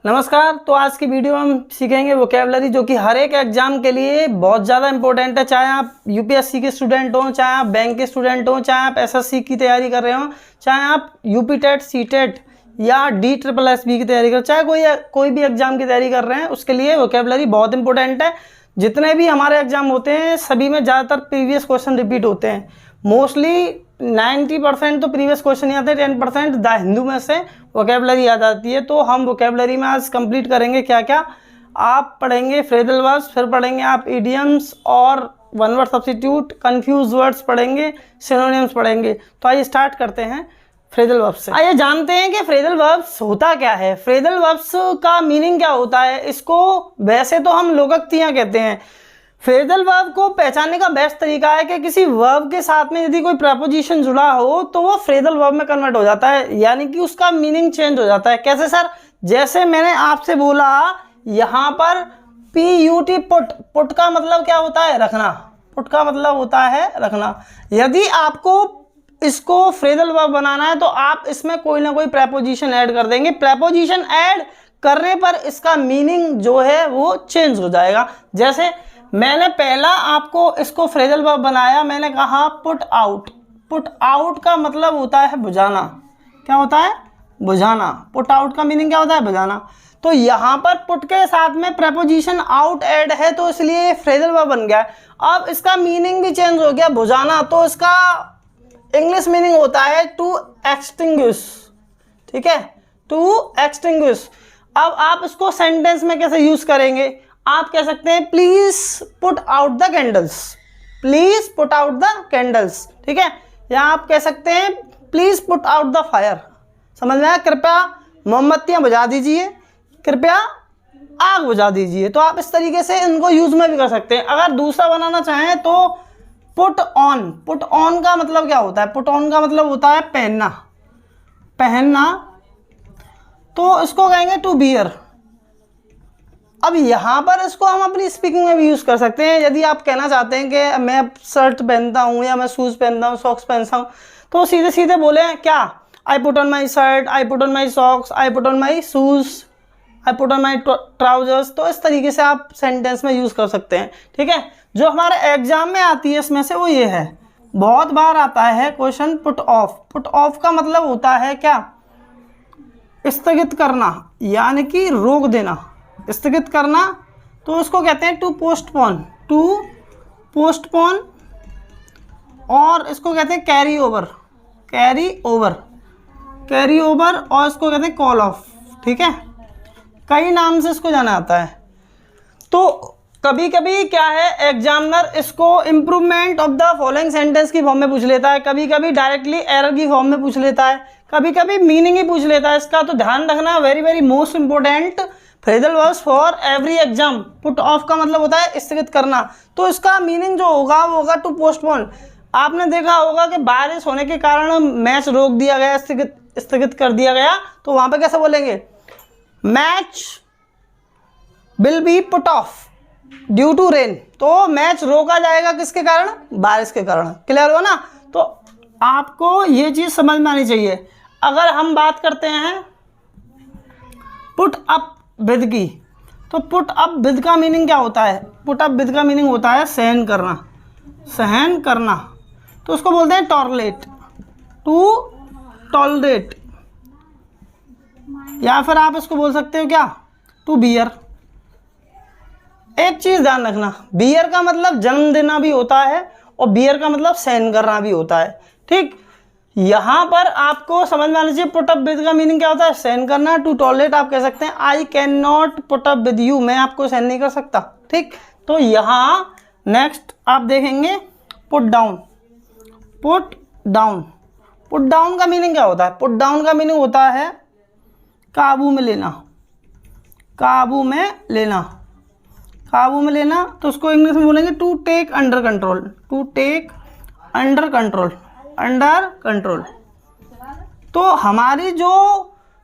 नमस्कार। तो आज की वीडियो में हम सीखेंगे वोकैबुलरी जो कि हर एक एग्जाम के लिए बहुत ज़्यादा इंपॉर्टेंट है। चाहे आप यूपीएससी के स्टूडेंट हों, चाहे आप बैंक के स्टूडेंट हों, चाहे आप एसएससी की तैयारी कर रहे हों, चाहे आप यूपी टेट, सी टेट या DSSB की तैयारी कर, चाहे कोई भी एग्जाम की तैयारी कर रहे हैं, उसके लिए वोकैबुलरी बहुत इंपॉर्टेंट है। जितने भी हमारे एग्जाम होते हैं सभी में ज़्यादातर प्रीवियस क्वेश्चन रिपीट होते हैं। मोस्टली 90% तो प्रीवियस क्वेश्चन ही आते हैं, 10% द हिंदू में से वोकैबुलरी आ जाती है। तो हम वोकैबुलरी में आज कंप्लीट करेंगे क्या क्या। आप पढ़ेंगे फ्रेजल वर्ब्स, फिर पढ़ेंगे आप इडियम्स और one word substitute, confuse words पढ़ेंगे, सिनोनिम्स पढ़ेंगे। तो आइए स्टार्ट करते हैं फ्रेजल वर्ब्स से। आइए जानते हैं कि फ्रेजल वर्ब्स होता क्या है, फ्रेजल वर्ब्स का मीनिंग क्या होता है। इसको वैसे तो हम लोकोक्तियाँ कहते हैं। फ्रेजल वर्ब को पहचानने का बेस्ट तरीका है कि किसी वर्ब के साथ में यदि कोई प्रपोजिशन जुड़ा हो तो वो फ्रेजल वर्ब में कन्वर्ट हो जाता है, यानी कि उसका मीनिंग चेंज हो जाता है। कैसे सर? जैसे मैंने आपसे बोला यहाँ पर PUT पुट, पुट का मतलब क्या होता है? रखना। पुट का मतलब होता है रखना। यदि आपको इसको फ्रेजल वर्ब बनाना है तो आप इसमें कोई ना कोई प्रपोजिशन ऐड कर देंगे। प्रपोजिशन ऐड करने पर इसका मीनिंग जो है वो चेंज हो जाएगा। जैसे मैंने पहला आपको इसको फ्रेजल वर्ब बनाया, मैंने कहा पुट आउट। पुट आउट का मतलब होता है बुझाना। क्या होता है? बुझाना। पुट आउट का मीनिंग क्या होता है? बुझाना। तो यहाँ पर पुट के साथ में प्रपोजिशन आउट ऐड है तो इसलिए फ्रेजल वर्ब बन गया। अब इसका मीनिंग भी चेंज हो गया, बुझाना। तो इसका इंग्लिश मीनिंग होता है टू एक्सटिंग्विश। ठीक है, टू एक्सटिंग्विश। अब आप इसको सेंटेंस में कैसे यूज करेंगे? आप कह सकते हैं please put out the candles. Please put out the candles. ठीक है, या आप कह सकते हैं please put out the fire. समझ में आया? कृपया मोमबत्तियां बुझा दीजिए, कृपया आग बुझा दीजिए। तो आप इस तरीके से इनको यूज में भी कर सकते हैं। अगर दूसरा बनाना चाहें तो पुट ऑन। पुट ऑन का मतलब क्या होता है? पुट ऑन का मतलब होता है पहनना। पहनना। तो इसको कहेंगे टू बियर। अब यहाँ पर इसको हम अपनी स्पीकिंग में भी यूज़ कर सकते हैं। यदि आप कहना चाहते हैं कि मैं शर्ट पहनता हूँ या मैं शूज़ पहनता हूँ, सॉक्स पहनता हूँ, तो सीधे सीधे बोले क्या? I put on my shirt, I put on my socks, I put on my shoes, I put on my trousers. तो इस तरीके से आप सेंटेंस में यूज़ कर सकते हैं। ठीक है, जो हमारे एग्जाम में आती है इसमें से वो ये है। बहुत बार आता है question put off. Put off का मतलब होता है क्या? स्थगित करना, यानी कि रोक देना, स्थगित करना। तो उसको कहते हैं टू पोस्टपोन। To postpone. और इसको कहते हैं carry over. Carry over. Carry over. और इसको कहते हैं कॉल ऑफ। ठीक है, कई नाम से इसको जाना जाता है। तो कभी कभी क्या है, एग्जामिनर इसको improvement of the following sentence की फॉर्म में पूछ लेता है, कभी कभी डायरेक्टली एरर की फॉर्म में पूछ लेता है, कभी कभी मीनिंग ही पूछ लेता है। इसका तो ध्यान रखना, very very most important phrasal verbs for every exam. Put off का मतलब होता है स्थगित करना। तो इसका मीनिंग जो होगा वो होगा टू पोस्टपोन। आपने देखा होगा कि बारिश होने के कारण मैच रोक दिया गया, स्थगित कर दिया गया, तो वहां पे कैसे बोलेंगे? Match will be put off due to rain. तो मैच रोका जाएगा किसके कारण? बारिश के कारण। क्लियर हो ना? तो आपको ये चीज समझ में आनी चाहिए। अगर हम बात करते हैं पुट अप विद की, तो पुट अप विद का मीनिंग क्या होता है? पुट अप विद का मीनिंग होता है सहन करना। सहन करना। तो उसको बोलते हैं टॉलरेट। To tolerate. या फिर आप इसको बोल सकते हो क्या? To bear. एक चीज ध्यान रखना, बियर का मतलब जन्म देना भी होता है और बियर का मतलब सहन करना भी होता है। ठीक, यहां पर आपको समझ में आना चाहिए पुट अप विद का मीनिंग क्या होता है? सहन करना। टू टॉलरेट आप कह सकते हैं I can not put up with you, मैं आपको सहन नहीं कर सकता। ठीक, तो यहां नेक्स्ट आप देखेंगे put down. Put down. Put down का मीनिंग क्या होता है? पुट डाउन का मीनिंग होता है काबू में लेना। काबू में लेना। काबू में लेना। तो उसको इंग्लिश में बोलेंगे to take under control. To take under control. Under control. तो हमारी जो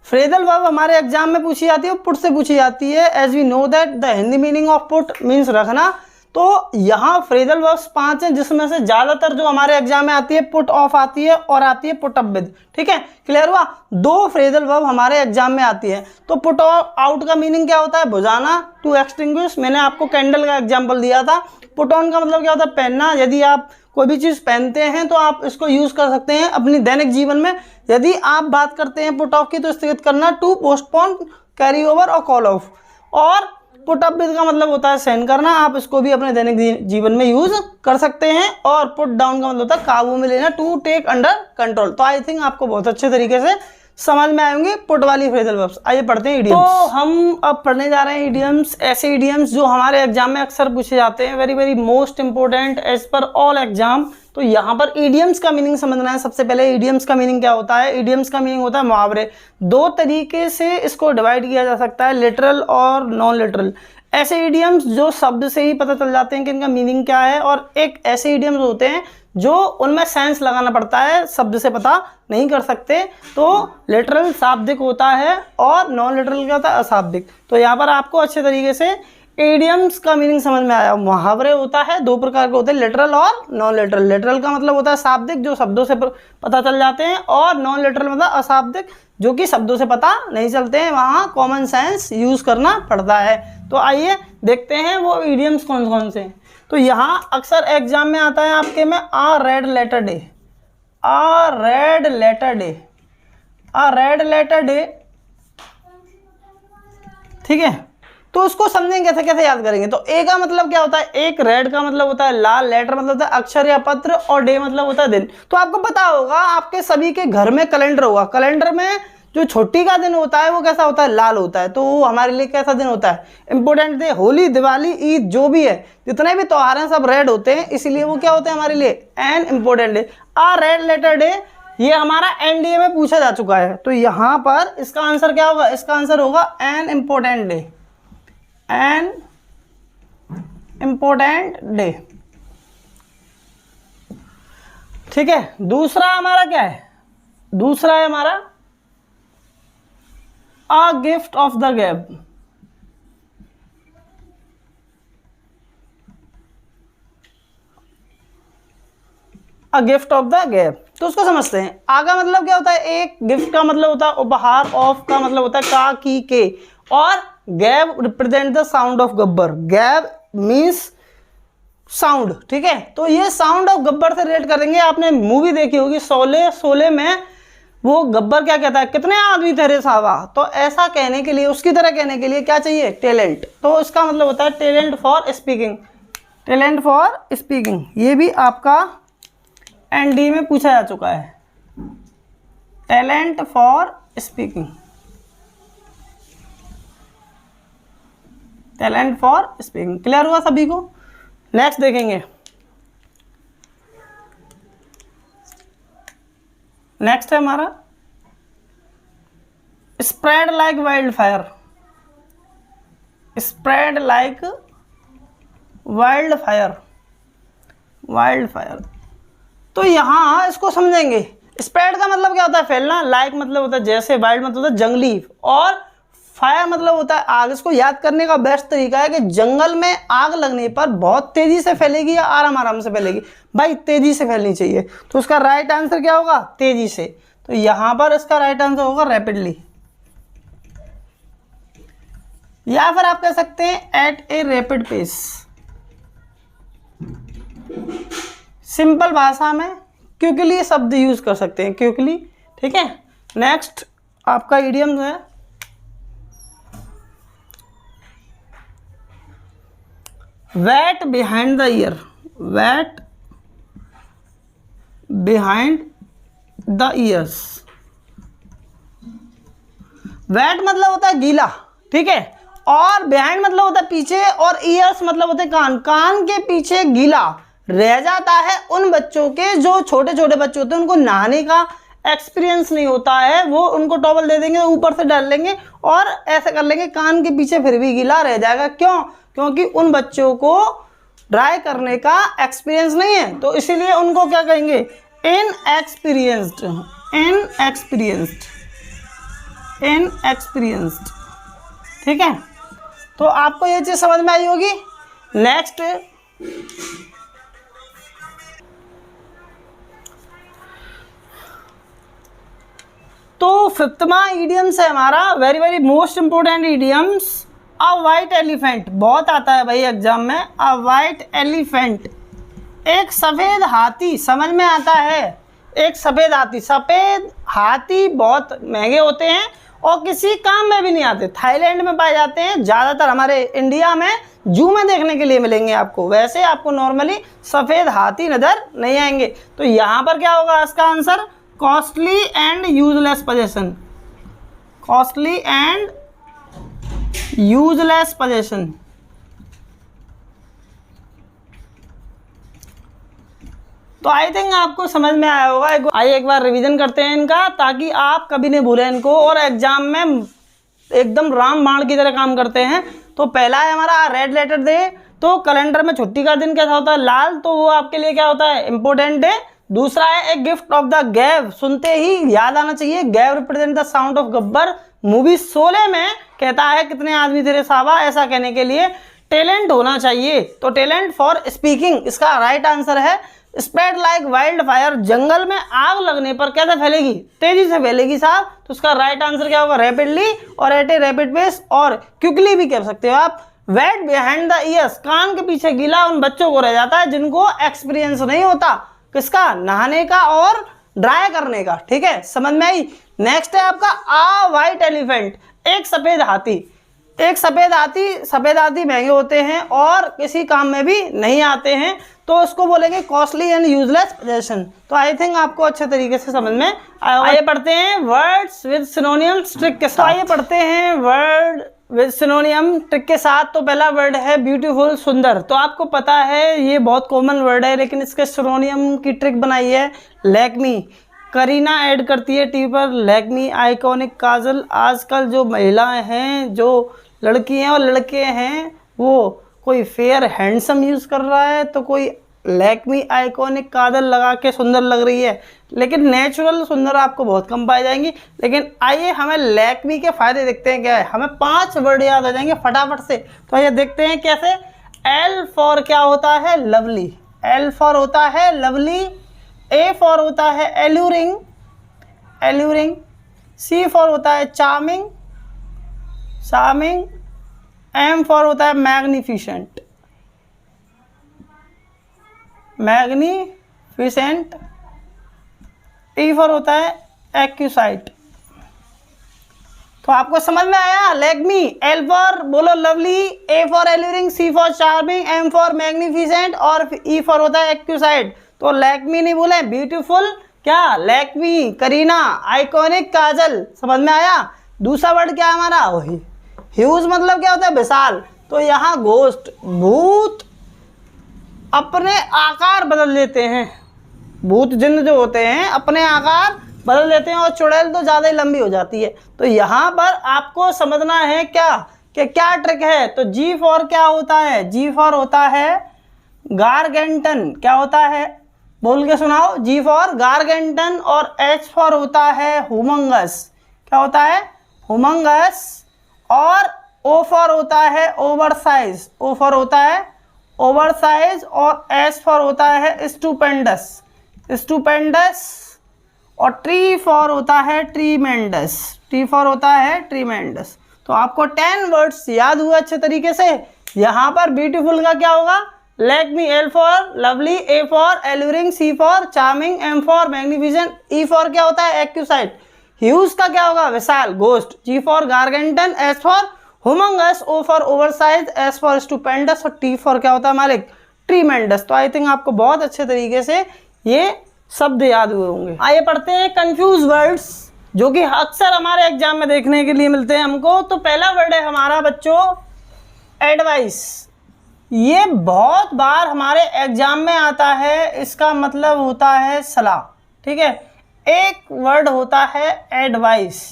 फ्रेजल वर्ब हमारे एग्जाम में पूछी जाती है वो पुट से पूछी जाती है। As we know that the Hindi meaning of put means रखना। तो यहाँ फ्रेजल वर्ब्स 5 हैं, जिसमें से ज्यादातर जो हमारे एग्जाम में आती है पुट ऑफ आती है और आती है पुट अप विद। ठीक है, क्लियर हुआ। 2 फ्रेजल वर्ब हमारे एग्जाम में आती है। तो पुट आउट का मीनिंग क्या होता है? बुझाना, टू एक्सटिंग्विश। मैंने आपको कैंडल का एग्जाम्पल दिया था। पुट ऑन का मतलब क्या होता है? पहनना। यदि आप कोई भी चीज पहनते हैं तो आप इसको यूज कर सकते हैं अपनी दैनिक जीवन में। यदि आप बात करते हैं पुट ऑफ की तो स्थगित करना, टू पोस्टपोन, कैरी ओवर और कॉल ऑफ। और पुट अप विद का मतलब होता है सेंड करना। आप इसको भी अपने दैनिक जीवन में यूज कर सकते हैं। और पुट डाउन का मतलब होता है काबू में लेना, टू टेक अंडर कंट्रोल। तो आई थिंक आपको बहुत अच्छे तरीके से समझ में आएंगे पुट वाली फ्रेजल वर्ब्स। आइए पढ़ते हैं इडियम्स। तो हम अब पढ़ने जा रहे हैं इडियम्स, ऐसे इडियम्स जो हमारे एग्जाम में अक्सर पूछे जाते हैं, very very most important as पर ऑल एग्जाम। तो यहाँ पर इडियम्स का मीनिंग समझना है। सबसे पहले इडियम्स का मीनिंग क्या होता है? इडियम्स का मीनिंग होता है मुहावरे। 2 तरीके से इसको डिवाइड किया जा सकता है, लिटरल और नॉन लिटरल। ऐसे इडियम्स जो शब्द से ही पता चल जाते हैं कि इनका मीनिंग क्या है, और एक ऐसे इडियम्स होते हैं जो उनमें सेंस लगाना पड़ता है, शब्द से पता नहीं कर सकते। तो लिटरल शाब्दिक होता है और नॉन लिटरल क्या होता है? अशाब्दिक। तो यहाँ पर आपको अच्छे तरीके से इडियम्स का मीनिंग समझ में आया। मुहावरे होता है 2 प्रकार के होते हैं, लिटरल और नॉन लिटरल। लिटरल का मतलब होता है शाब्दिक, जो शब्दों से पता चल जाते हैं, और नॉन लिटरल मतलब अशाब्दिक, जो कि शब्दों से पता नहीं चलते हैं, वहाँ कॉमन सेंस यूज करना पड़ता है। तो आइए देखते हैं वो इडियम्स कौन कौन से हैं। तो यहाँ अक्सर एग्जाम में आता है आपके में आ red letter day, a red letter day, a red letter day. ठीक है, तो उसको समझेंगे कैसे, कैसे याद करेंगे। तो ए का मतलब क्या होता है? एक, रेड का मतलब होता है लाल, लेटर मतलब होता है अक्षर या पत्र, और डे मतलब होता है दिन। तो आपको पता होगा आपके सभी के घर में कैलेंडर होगा। कैलेंडर में जो छुट्टी का दिन होता है वो कैसा होता है? लाल होता है। तो वो हमारे लिए कैसा दिन होता है? Important day. होली, दिवाली, ईद, जो भी है, जितने भी त्योहार हैं सब रेड होते हैं, इसलिए वो क्या होते हैं हमारे लिए? An important day. A red letter day, ये हमारा एनडीए में पूछा जा चुका है। तो यहाँ पर इसका आंसर क्या होगा? इसका आंसर होगा an important day, an important day. ठीक है, दूसरा हमारा क्या है? दूसरा है हमारा अ गिफ्ट ऑफ द गैब। अ गिफ्ट ऑफ द गैब, तो उसको समझते हैं। आगा मतलब क्या होता है? एक, गिफ्ट का मतलब होता है उपहार, ऑफ का मतलब होता है का, की, के, और गैब represent the sound of Gabbar. गैब मीन्स साउंड। ठीक है, तो ये साउंड ऑफ गब्बर से रिलेट करेंगे। आपने मूवी देखी होगी शोले, शोले में वो गब्बर क्या कहता है? कितने आदमी थे रे साहबा। तो ऐसा कहने के लिए, उसकी तरह कहने के लिए क्या चाहिए? टैलेंट। तो इसका मतलब होता है talent for speaking, talent for speaking. ये भी आपका एनडी में पूछा जा चुका है, talent for speaking, talent for speaking. Clear हुआ सभी को? नेक्स्ट देखेंगे। नेक्स्ट है हमारा spread like wild fire, spread like wild fire, wild fire. तो यहां इसको समझेंगे। स्प्रेड का मतलब क्या होता है? फैलना। लाइक मतलब होता है जैसे, वाइल्ड मतलब होता है जंगली, और फायर मतलब होता है आग। इसको याद करने का बेस्ट तरीका है कि जंगल में आग लगने पर बहुत तेजी से फैलेगी या आराम आराम से फैलेगी? भाई तेजी से फैलनी चाहिए। तो उसका राइट आंसर क्या होगा? तेजी से। तो यहां पर इसका राइट आंसर होगा रैपिडली, या फिर आप कह सकते हैं at a rapid pace. Simple भाषा में क्विकली शब्द यूज कर सकते हैं, क्विकली। ठीक है, नेक्स्ट आपका इडियम है wet behind the ear, wet behind the ears। wet मतलब होता है गीला, ठीक है, और behind मतलब होता है पीछे, और ears मतलब होते हैं कान। कान के पीछे गीला रह जाता है उन बच्चों के जो छोटे छोटे बच्चे होते हैं, उनको नहाने का एक्सपीरियंस नहीं होता है। वो उनको टॉवल दे देंगे, ऊपर से डाल लेंगे और ऐसे कर लेंगे, कान के पीछे फिर भी गीला रह जाएगा। क्यों? क्योंकि उन बच्चों को ड्राई करने का एक्सपीरियंस नहीं है, तो इसीलिए उनको क्या कहेंगे? Inexperienced, inexperienced, inexperienced. ठीक है, तो आपको ये चीज समझ में आई होगी। नेक्स्ट तो फिफ्थवा ईडियम्स है हमारा, very very most important idioms. अ वाइट एलिफेंट, बहुत आता है भाई एग्जाम में। अ वाइट एलिफेंट, एक सफ़ेद हाथी, समझ में आता है। एक सफ़ेद हाथी, सफ़ेद हाथी बहुत महंगे होते हैं और किसी काम में भी नहीं आते। थाईलैंड में पाए जाते हैं, ज़्यादातर हमारे इंडिया में जू में देखने के लिए मिलेंगे आपको। वैसे आपको नॉर्मली सफ़ेद हाथी नज़र नहीं आएंगे। तो यहाँ पर क्या होगा इसका answer, costly and useless possession. Costly and useless possession. तो आई थिंक आपको समझ में आया होगा। आइए एक बार रिवीजन करते हैं इनका, ताकि आप कभी नहीं भूलें इनको और एग्जाम में एकदम रामबाण की तरह काम करते हैं। तो पहला है हमारा रेड लेटर डे। तो कैलेंडर में छुट्टी का दिन कैसा होता है, लाल, तो वो आपके लिए क्या होता है, इंपॉर्टेंट डे। दूसरा है a gift of the gave, सुनते ही याद आना चाहिए, gave represent the sound of Gabbar. Movie Sholay में कहता है कितने आदमी तेरे सावा, ऐसा कहने के लिए टैलेंट होना चाहिए। तो टैलेंट फॉर स्पीकिंग इसका राइट आंसर है। स्प्रेड लाइक वाइल्ड फायर, जंगल में आग लगने पर कैसे फैलेगी, तेजी से फैलेगी साहब। तो उसका राइट आंसर क्या होगा, रैपिडली और एट ए रैपिड पेस, और क्विकली भी कह सकते हो आप। वेट बिहाइंड द ईयर्स, कान के पीछे गीला उन बच्चों को रह जाता है जिनको एक्सपीरियंस नहीं होता, किसका, नहाने का और ड्राई करने का। ठीक है, समझ में आई। नेक्स्ट है आपका आ वाइट एलिफेंट, एक सफेद हाथी। एक सफेद हाथी महंगे होते हैं और किसी काम में भी नहीं आते हैं, तो उसको बोलेंगे कॉस्टली एंड यूजलेस पोजेशन। तो आई थिंक आपको अच्छे तरीके से समझ में आया। आइए पढ़ते हैं वर्ड्स विद सिनोनिम्स ट्रिक के साथ। आइए पढ़ते हैं वर्ड विद सिनोनियम ट्रिक के साथ। तो पहला वर्ड है ब्यूटीफुल, सुंदर। तो आपको पता है ये बहुत कॉमन वर्ड है, लेकिन इसके सिनोनियम की ट्रिक बनाई है लैक्मी। करीना ऐड करती है टी पर लैक्मी आइकॉनिक काजल। आजकल जो महिलाएं हैं, जो लड़की हैं और लड़के हैं, वो कोई फेयर हैंडसम यूज़ कर रहा है, तो कोई लैक्मी आइकॉनिक काजल लगा के सुंदर लग रही है, लेकिन नेचुरल सुंदर आपको बहुत कम पाई जाएंगी। लेकिन आइए हमें लैक्मी के फ़ायदे देखते हैं क्या है। हमें 5 वर्ड याद आ जाएंगे फटाफट से। तो आइए देखते हैं कैसे। एल फॉर क्या होता है, लवली। एल फॉर होता है लवली। ए फॉर होता है एल्यूरिंग, एल्यूरिंग। सी फॉर होता है चार्मिंग, चार्मिंग। एम फॉर होता है मैग्निफिसेंट, मैग्निफिसेंट। टी फॉर होता है एक्यूसाइट। तो आपको समझ में आया, लैक्मी। एल फॉर बोलो lovely, A for alluring, C for charming, M for magnificent और ई फॉर होता है एक्यूसाइट। तो लैक्मी नहीं बोले, ब्यूटीफुल क्या, लैक्मी। करीना आइकॉनिक काजल, समझ में आया। दूसरा वर्ड क्या है हमारा, वही ह्यूज, मतलब क्या होता है, विशाल। तो यहाँ घोस्ट, भूत अपने आकार बदल लेते हैं। भूत जिन्न जो होते हैं अपने आकार बदल लेते हैं, और चुड़ैल तो ज़्यादा ही लंबी हो जाती है। तो यहाँ पर आपको समझना है क्या कि क्या ट्रिक है। तो जी फॉर क्या होता है, जी फॉर होता है गारगेंटन। क्या होता है, बोल के सुनाओ। जी फॉर गारगेंटन। और एच फॉर होता है हुमंगस। क्या होता है, हुमंगस। और ओ फॉर होता है ओवरसाइज, ओ फॉर होता है ओवरसाइज। और एस फॉर होता है स्टूपेंडस, स्टूपेंडस। और ट्री फॉर होता है ट्रीमेंडस, टी फॉर होता है ट्रीमेंडस। तो आपको 10 वर्ड्स याद हुए अच्छे तरीके से। यहाँ पर ब्यूटीफुल का क्या होगा, Lakme. L for lovely, A for alluring, C for charming, M for magnificent, E for क्या होता है एक्यूसाइट। ह्यूज का क्या होगा, विशाल, ghost. G for gargantuan, S for humongous, O for oversize, S for stupendous और टी फॉर क्या होता है मालिक, ट्रीमेंडस। तो आई थिंक आपको बहुत अच्छे तरीके से ये शब्द याद हुए होंगे। आइए पढ़ते हैं कंफ्यूज वर्ड्स, जो कि अक्सर हमारे एग्जाम में देखने के लिए मिलते हैं हमको। तो पहला वर्ड है हमारा बच्चों एडवाइस। ये बहुत बार हमारे एग्जाम में आता है, इसका मतलब होता है सलाह। ठीक है, एक वर्ड होता है एडवाइस।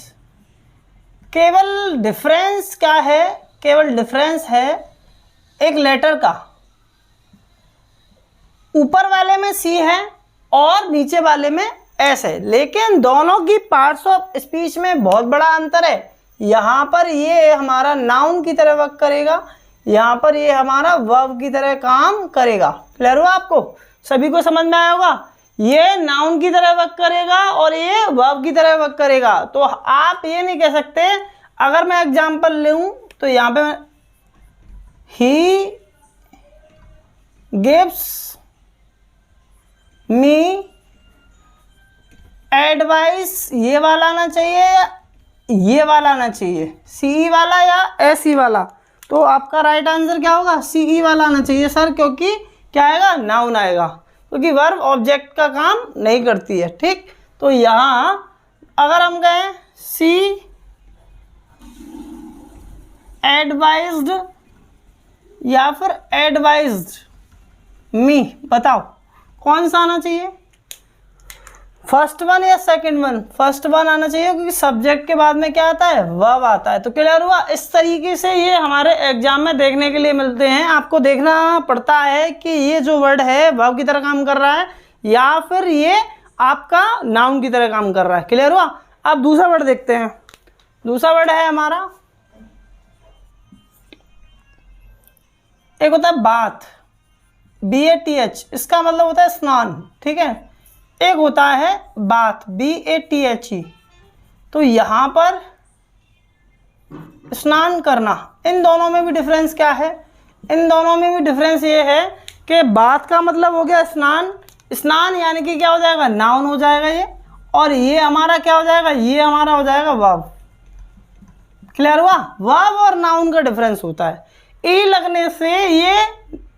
केवल डिफरेंस क्या है, केवल डिफरेंस है एक लेटर का। ऊपर वाले में सी है और नीचे वाले में एस है, लेकिन दोनों की पार्ट्स ऑफ स्पीच में बहुत बड़ा अंतर है। यहाँ पर ये हमारा नाउन की तरह वर्क करेगा, यहाँ पर ये हमारा वर्ब की तरह काम करेगा। क्लियर हुआ आपको? सभी को समझ में आया होगा? ये नाउन की तरह वर्क करेगा और ये वर्ब की तरह वर्क करेगा। तो आप ये नहीं कह सकते, अगर मैं एग्जांपल लूं तो यहाँ पे ही गिव्स मी एडवाइस, ये वाला आना चाहिए या ये वाला आना चाहिए, सी वाला या एस वाला? तो आपका राइट आंसर क्या होगा? सी वाला आना चाहिए सर, क्योंकि क्या आएगा? नाउन आएगा, क्योंकि वर्ब ऑब्जेक्ट का काम नहीं करती है। ठीक, तो यहाँ अगर हम कहें सी एडवाइज्ड या फिर एडवाइज्ड मी, बताओ कौन सा आना चाहिए? फर्स्ट वन या सेकंड वन? फर्स्ट वन आना चाहिए, क्योंकि सब्जेक्ट के बाद में क्या आता है? वर्ब आता है। तो क्लियर हुआ? इस तरीके से ये हमारे एग्जाम में देखने के लिए मिलते हैं। आपको देखना पड़ता है कि ये जो वर्ड है वर्ब की तरह काम कर रहा है या फिर ये आपका नाउन की तरह काम कर रहा है। क्लियर हुआ? अब दूसरा वर्ड देखते हैं। दूसरा वर्ड है हमारा, एक होता है बाथ, BATH, इसका मतलब होता है स्नान। ठीक है, एक होता है बाथ, BATHE। तो यहाँ पर स्नान करना, इन दोनों में भी डिफरेंस क्या है? इन दोनों में भी डिफरेंस ये है कि बाथ का मतलब हो गया स्नान, स्नान यानी कि क्या हो जाएगा? नाउन हो जाएगा ये, और ये हमारा क्या हो जाएगा? ये हमारा हो जाएगा वर्ब। क्लियर हुआ? वर्ब और नाउन का डिफरेंस होता है। ई लगने से ये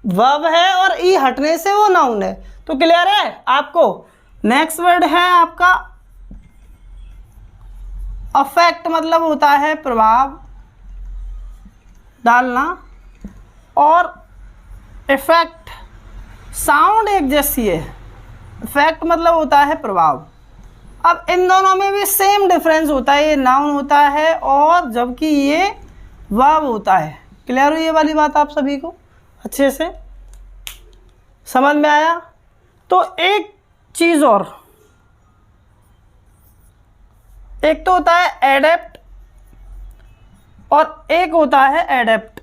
वर्ब है और ई हटने से वो नाउन है। तो क्लियर है आपको? नेक्स्ट वर्ड है आपका अफेक्ट, मतलब होता है प्रभाव डालना, और इफेक्ट साउंड एक जैसी है। इफेक्ट मतलब होता है प्रभाव। अब इन दोनों में भी सेम डिफरेंस होता है, ये नाउन होता है और जबकि ये वर्ब होता है। क्लियर हुई ये वाली बात आप सभी को? अच्छे से समझ में आया? तो एक चीज़ और, एक तो होता है एडेप्ट और एक होता है एडेप्ट।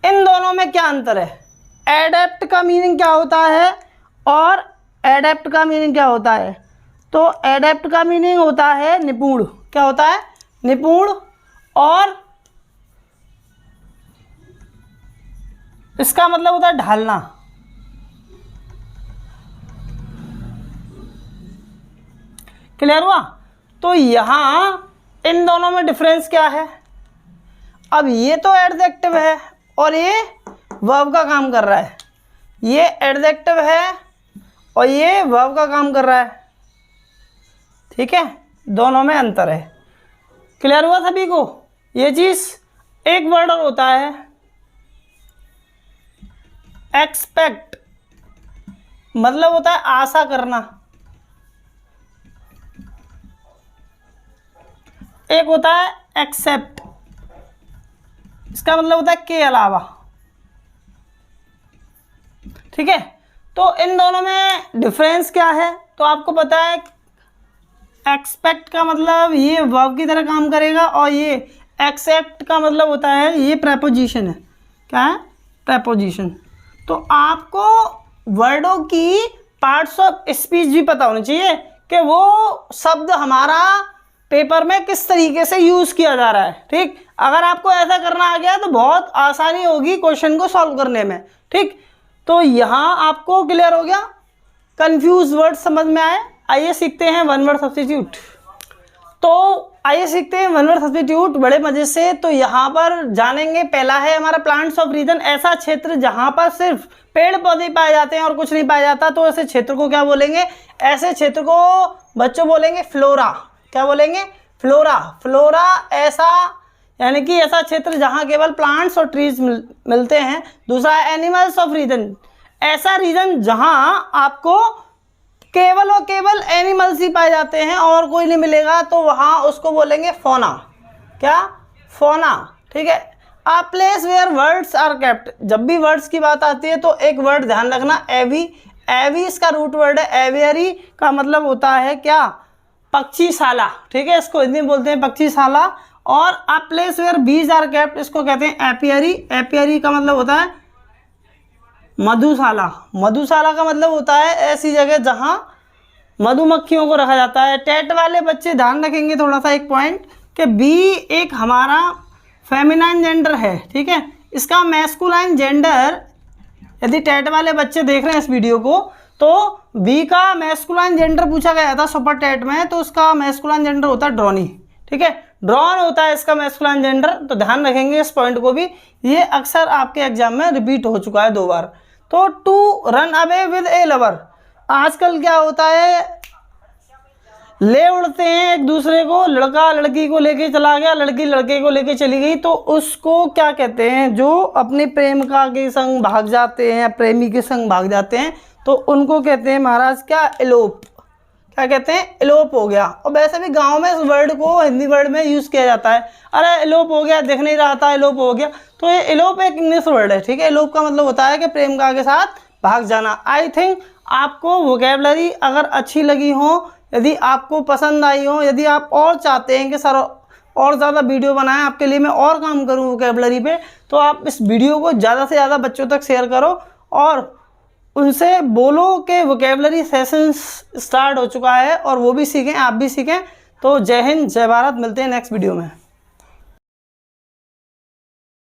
इन दोनों में क्या अंतर है? एडेप्ट का मीनिंग क्या होता है और एडेप्ट का मीनिंग क्या होता है? तो एडेप्ट का मीनिंग होता है निपुण। क्या होता है? निपुण। और इसका मतलब होता है ढालना। क्लियर हुआ? तो यहां इन दोनों में डिफरेंस क्या है? अब ये तो एडजेक्टिव है और ये वर्ब का काम कर रहा है। ये एडजेक्टिव है और ये वर्ब का काम कर रहा है। ठीक है, दोनों में अंतर है। क्लियर हुआ सभी को ये चीज? एक वर्ड और होता है एक्सपेक्ट, मतलब होता है आशा करना। एक होता है एक्सेप्ट, इसका मतलब होता है के अलावा। ठीक है, तो इन दोनों में डिफरेंस क्या है? तो आपको पता है एक्सपेक्ट का मतलब ये वर्ब की तरह काम करेगा और ये एक्सेप्ट का मतलब होता है ये प्रेपोजिशन है। क्या है? प्रेपोजिशन। तो आपको वर्डों की पार्ट्स ऑफ स्पीच भी पता होना चाहिए कि वो शब्द हमारा पेपर में किस तरीके से यूज़ किया जा रहा है। ठीक, अगर आपको ऐसा करना आ गया तो बहुत आसानी होगी क्वेश्चन को सॉल्व करने में। ठीक, तो यहाँ आपको क्लियर हो गया? कंफ्यूज वर्ड समझ में आए? आइए सीखते हैं वन वर्ड सब्स्टिट्यूट। तो आइए सीखते हैं वन वर्ड सब्स्टिट्यूट बड़े मजे से। तो यहाँ पर जानेंगे, पहला है हमारा प्लांट्स ऑफ रीजन, ऐसा क्षेत्र जहाँ पर सिर्फ पेड़ पौधे पाए जाते हैं और कुछ नहीं पाया जाता। तो ऐसे क्षेत्र को क्या बोलेंगे? ऐसे क्षेत्र को बच्चों बोलेंगे फ्लोरा। क्या बोलेंगे? फ्लोरा। फ्लोरा ऐसा यानी कि ऐसा क्षेत्र जहाँ केवल प्लांट्स और ट्रीज मिलते हैं। दूसरा है एनिमल्स ऑफ रीजन, ऐसा रीजन जहाँ आपको केवल और केवल एनिमल्स ही पाए जाते हैं और कोई नहीं मिलेगा, तो वहाँ उसको बोलेंगे फोना। क्या? फोना। ठीक है, a place where words are kept. जब भी वर्ड्स की बात आती है तो एक वर्ड ध्यान रखना, एवी। एवी इसका रूट वर्ड है, एवियरी का मतलब होता है क्या? पक्षीशाला, ठीक है, इसको हिंदी में बोलते हैं पक्षीशाला। और अ place where bees are kept, इसको कहते हैं एपियरी। एपियरी का मतलब होता है मधुशाला। मधुशाला का मतलब होता है ऐसी जगह जहां मधुमक्खियों को रखा जाता है। टेट वाले बच्चे ध्यान रखेंगे थोड़ा सा एक पॉइंट कि बी एक हमारा फेमिनाइन जेंडर है, ठीक है। इसका मैस्कुलाइन जेंडर, यदि टेट वाले बच्चे देख रहे हैं इस वीडियो को, तो बी का मैस्कुलाइन जेंडर पूछा गया था सुपर टेट में, तो उसका मैस्कुलाइन जेंडर होता है ड्रॉनी, ठीक है, ड्रॉन होता है इसका मैस्कुलाइन जेंडर। तो ध्यान रखेंगे इस पॉइंट को भी, ये अक्सर आपके एग्जाम में रिपीट हो चुका है 2 बार। तो to run away with a lover, आजकल क्या होता है, ले उड़ते हैं एक दूसरे को, लड़का लड़की को लेके चला गया, लड़की लड़के को लेके चली गई, तो उसको क्या कहते हैं, जो अपनी प्रेमिका के संग भाग जाते हैं, प्रेमी के संग भाग जाते हैं, तो उनको कहते हैं महाराज क्या, एलोप। क्या कहते हैं, एलोप हो गया। और वैसे भी गांव में इस वर्ड को हिंदी वर्ड में यूज़ किया जाता है, अरे एलोप हो गया, दिख नहीं रहा था, एलोप हो गया। तो ये एलोप एक इंग्लिश वर्ड है, ठीक है। एलोप का मतलब होता है कि प्रेमिका के साथ भाग जाना। आई थिंक आपको वोकैबुलरी अगर अच्छी लगी हो, यदि आपको पसंद आई हो, यदि आप और चाहते हैं कि सर और ज़्यादा वीडियो बनाएं आपके लिए, मैं और काम करूं वोकैबुलरी पे, तो आप इस वीडियो को ज़्यादा से ज़्यादा बच्चों तक शेयर करो और उनसे बोलो कि वोकैबुलरी सेशंस स्टार्ट हो चुका है और वो भी सीखें, आप भी सीखें। तो जय हिंद, जय भारत, मिलते हैं नेक्स्ट वीडियो में।